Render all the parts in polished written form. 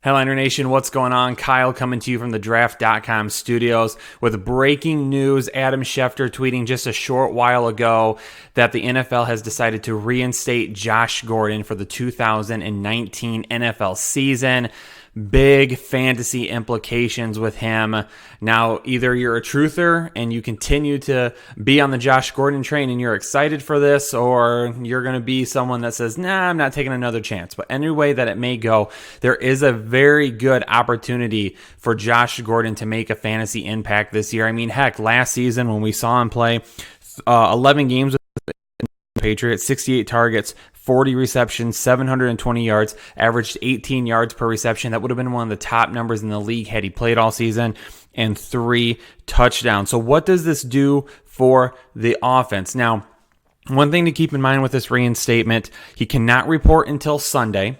Headliner Nation, what's going on? Kyle coming to you from the draft.com studios with breaking news. Adam Schefter tweeting just a short while ago that the NFL has decided to reinstate Josh Gordon for the 2019 NFL season. Big fantasy implications with him. Now, either you're a truther and you continue to be on the Josh Gordon train and you're excited for this, or you're going to be someone that says, nah, I'm not taking another chance. But any way that it may go, there is a very good opportunity for Josh Gordon to make a fantasy impact this year. I mean, heck, last season when we saw him play 11 games with the Patriots, 68 targets, 40 receptions, 720 yards, averaged 18 yards per reception. That would have been one of the top numbers in the league had he played all season, and 3 touchdowns. So what does this do for the offense? Now, one thing to keep in mind with this reinstatement, he cannot report until Sunday.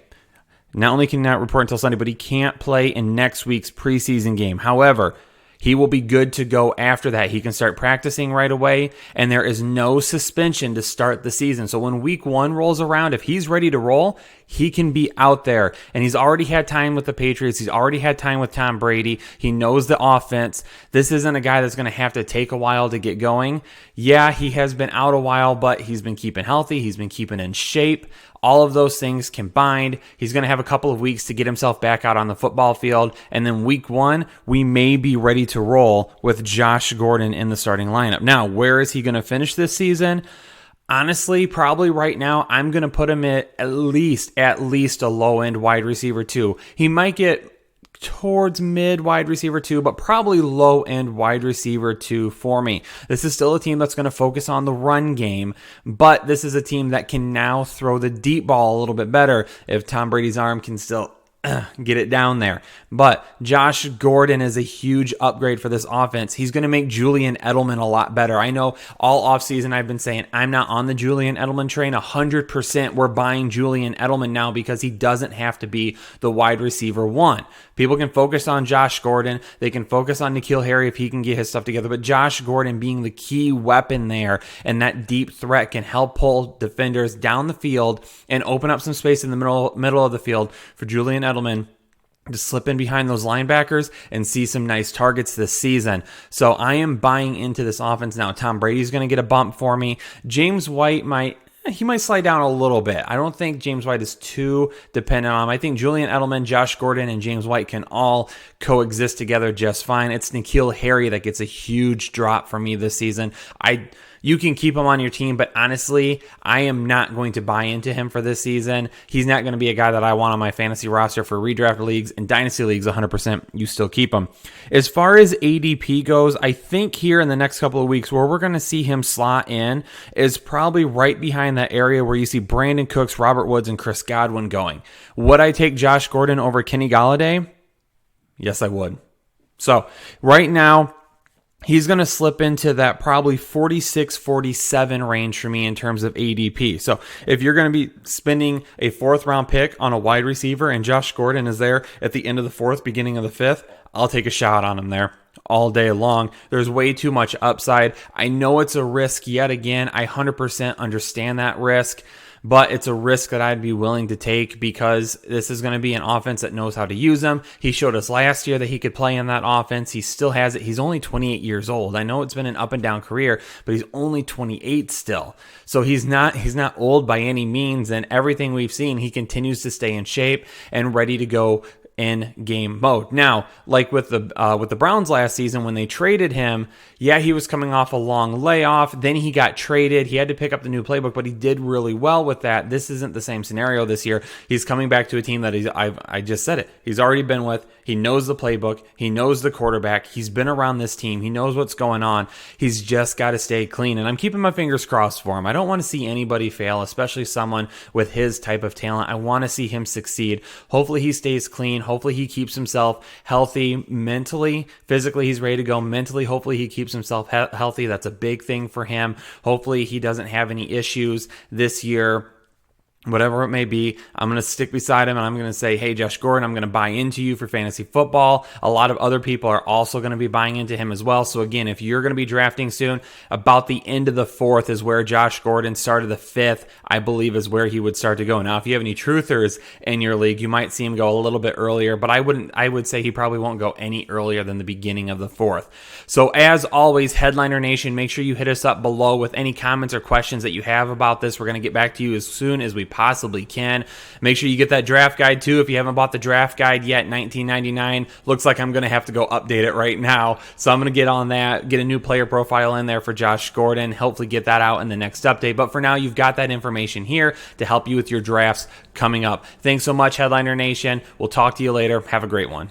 Not only can he not report until Sunday, but he can't play in next week's preseason game. However, he will be good to go after that. He can start practicing right away, and there is no suspension to start the season. So when week 1 rolls around, if he's ready to roll, he can be out there. And he's already had time with the Patriots. He's already had time with Tom Brady. He knows the offense. This isn't a guy that's going to have to take a while to get going. Yeah, he has been out a while, but he's been keeping healthy. He's been keeping in shape. All of those things combined, he's going to have a couple of weeks to get himself back out on the football field. And then week 1, we may be ready to roll with Josh Gordon in the starting lineup. Now, where is he going to finish this season? Honestly, probably right now, I'm going to put him at least a low-end wide receiver 2. He might get towards mid wide receiver 2, but probably low end wide receiver 2 for me. This is still a team that's going to focus on the run game, but this is a team that can now throw the deep ball a little bit better if Tom Brady's arm can still get it down there. But Josh Gordon is a huge upgrade for this offense. He's going to make Julian Edelman a lot better. I know all offseason I've been saying I'm not on the Julian Edelman train. 100% we're buying Julian Edelman now because he doesn't have to be the wide receiver 1. People can focus on Josh Gordon. They can focus on N'Keal Harry if he can get his stuff together. But Josh Gordon being the key weapon there and that deep threat can help pull defenders down the field and open up some space in the middle of the field for Julian Edelman to slip in behind those linebackers and see some nice targets this season. So I am buying into this offense now. Tom Brady's going to get a bump for me. James White might slide down a little bit. I don't think James White is too dependent on him. I think Julian Edelman, Josh Gordon, and James White can all coexist together just fine. It's N'Keal Harry that gets a huge drop for me this season. You can keep him on your team, but honestly, I am not going to buy into him for this season. He's not going to be a guy that I want on my fantasy roster for redraft leagues and dynasty leagues. 100%, you still keep him. As far as ADP goes, I think here in the next couple of weeks where we're going to see him slot in is probably right behind that area where you see Brandon Cooks, Robert Woods, and Chris Godwin going. Would I take Josh Gordon over Kenny Golladay? Yes, I would. So right now, he's going to slip into that probably 46, 47 range for me in terms of ADP. So if you're going to be spending a 4th round pick on a wide receiver and Josh Gordon is there at the end of the 4th, beginning of the 5th, I'll take a shot on him there all day long. There's way too much upside. I know it's a risk yet again. I 100% understand that risk. But it's a risk that I'd be willing to take because this is going to be an offense that knows how to use him. He showed us last year that he could play in that offense. He still has it. He's only 28 years old. I know it's been an up and down career, but he's only 28 still. So he's not old by any means. And everything we've seen, he continues to stay in shape and ready to go in game mode. Now, like with the Browns last season when they traded him, yeah, he was coming off a long layoff. Then he got traded. He had to pick up the new playbook, but he did really well with that. This isn't the same scenario this year. He's coming back to a team that I just said it. He's already been with. He knows the playbook. He knows the quarterback. He's been around this team. He knows what's going on. He's just got to stay clean. And I'm keeping my fingers crossed for him. I don't want to see anybody fail, especially someone with his type of talent. I want to see him succeed. Hopefully he stays clean. Hopefully he keeps himself healthy mentally. Physically, he's ready to go. Mentally, hopefully he keeps himself healthy. That's a big thing for him. Hopefully he doesn't have any issues this year whatever it may be, I'm going to stick beside him and I'm going to say, hey, Josh Gordon, I'm going to buy into you for fantasy football. A lot of other people are also going to be buying into him as well. So again, if you're going to be drafting soon, about the end of the 4th is where Josh Gordon started. The 5th, I believe, is where he would start to go. Now, if you have any truthers in your league, you might see him go a little bit earlier, but I would say he probably won't go any earlier than the beginning of the 4th. So as always, Headliner Nation, make sure you hit us up below with any comments or questions that you have about this. We're going to get back to you as soon as we possibly can. Make sure you get that draft guide too. If you haven't bought the draft guide yet, $19.99. Looks like I'm going to have to go update it right now. So I'm going to get on that, get a new player profile in there for Josh Gordon, hopefully get that out in the next update. But for now, you've got that information here to help you with your drafts coming up. Thanks so much, Headliner Nation. We'll talk to you later. Have a great one.